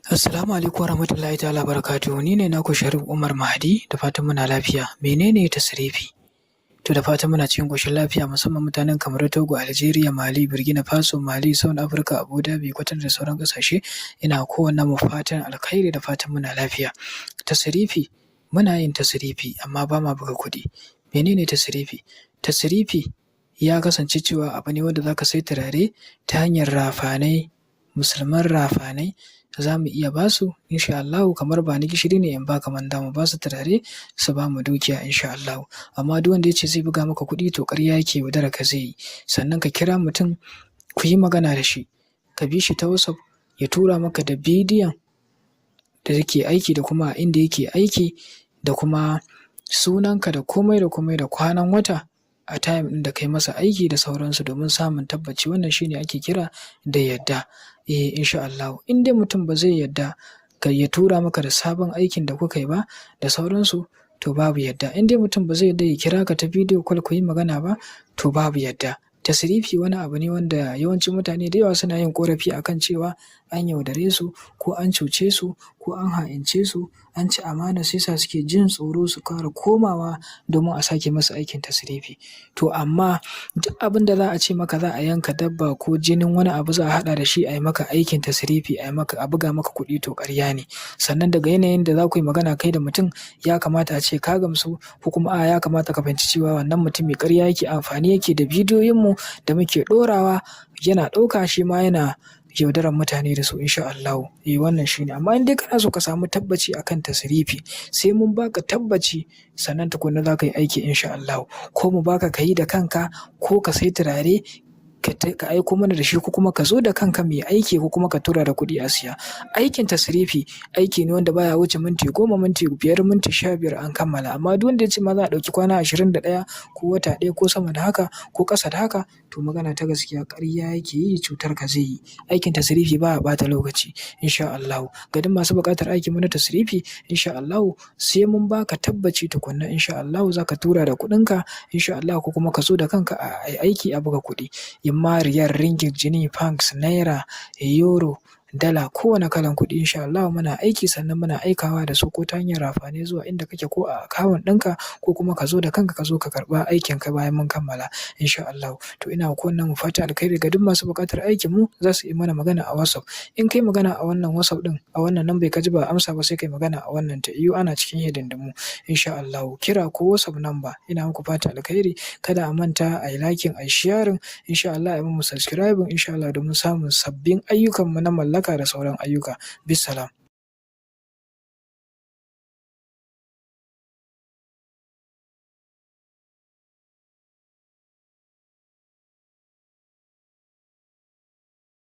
Assalamu alaikum warahmatullahi ta'ala barakatuhu. Ni ne naku Sharif Umar Mahdi, da fatan muna lafiya. Menene tasrifi? To da fatan muna cikin ƙoshin lafiya, musamman mutanen kamar Togo, Algeria, Mali, Burkina Faso, Mali, South Africa, Abu Dhabi, Qatar da sauran ƙasashe. Ina kowanne mu fatan alkhairi da fatan muna lafiya. Tasrifi, muna yin tasrifi amma ba ma buga kuɗi. Menene tasrifi? Tasrifi ya kasance cewa abu ne wanda za ka sai turare ta hanyar rafanai, musulman rafanai. Za mu iya ba su insha Allahu, kamar ba ni gishiri ne in baka manda, mu ba su turare su ba mu dukiya insha Allahu. Amma duk wanda ya ce zai buga maka kuɗi to ƙarya yake, yaudara ka zai yi. Sannan ka kira mutum ku yi magana da shi, ka bi shi ta WhatsApp ya tura maka da bidiyon da yake aiki da kuma inda yake aiki da kuma sunanka da komai da komai da kwanan wata a time ɗin da kai masa aiki da sauransu, domin samun tabbaci. Wannan shine ake kira da yadda. Insha Allahu. In dai mutum ba zai yadda ya tura maka da sabon aikin da kuka yi ba da sauransu, to babu yadda. In dai mutum ba zai yadda ya kira ka ta bidiyo call ku yi magana ba, to babu yadda. Tasrifi wani abu ne wanda yawancin mutane da yawa suna yin ƙorafi akan cewa an yaudare su, ko an cuce su, ko an ha'ince su, an ci amana, sai sa suke jin tsoro su ƙara komawa domin a sake masa aikin tasrifi. To amma duk abin da za a ce maka za a yanka dabba ko jinin wani abu za a haɗa da shi a yi maka aikin tasrifi, a buga maka kuɗi, to ƙarya ne. Sannan daga yanayin da za ku yi magana kai da mutum, ya kamata a ce ka gamsu, ko kuma ya kamata ka fahimci cewa wannan mutum mai ƙarya yake, amfani yake da bidiyoyinmu da muke ɗorawa, yana ɗauka shi ma yana yaudarar mutane da su insha Allahu. Wannan shine. Amma in dai kana so ka samu tabbaci akan tasrifi, sai mun baka tabbaci sannan tukunna za ka yi aiki insha Allahu. Ko mu baka ka yi da kanka, ko ka sai turare ka aiko mana da shi, ko kuma ka zo da kanka mai aiki, ko kuma ka tura da kuɗi a siya. Aikin tasrifi aiki ne wanda baya wuce minti 10, minti 5, minti 15 an kammala. Amma duk wanda ya ce ma za a ɗauki kwana 21 ko wata ɗaya ko sama da haka ko ƙasa da haka, to magana ta gaskiya ƙarya yake yi, cutar ka zai yi. Aikin tasrifi baya ɓata lokaci insha Allahu. Ga duk masu buƙatar aikin mu na tasrifi insha Allahu, sai mun baka tabbaci tukunna insha Allahu za ka tura da kuɗinka insha Allahu, ko kuma ka zo da kanka a aiki a buga kuɗi. Imma riyal, ringgit, jini, pounds, naira, euro, dala, kowane kalan kuɗi insha Allahu muna aiki, sannan muna aikawa da su ko ta hanyar rafane zuwa inda kake, ko a akawun ɗinka, ko kuma ka zo da kanka ka zo ka karɓa aikinka bayan mun kammala insha Allahu. To ina kowanne mu fata alkhairi. Ga duk masu buƙatar aikin mu za su yi mana magana a WhatsApp. In kai magana a wannan WhatsApp ɗin, a wannan lambar ka ji ba amsa ba, sai kai magana a wannan ta iyo, ana cikin hidindimu insha Allahu. Kira ko WhatsApp number. Ina muku fata alkhairi. Kada a manta a yi liking, a yi sharing insha Allah, a yi mu subscribing insha Allah, domin samun sabbin ayyukanmu na mallaka da sauran ayyuka. Bissalam.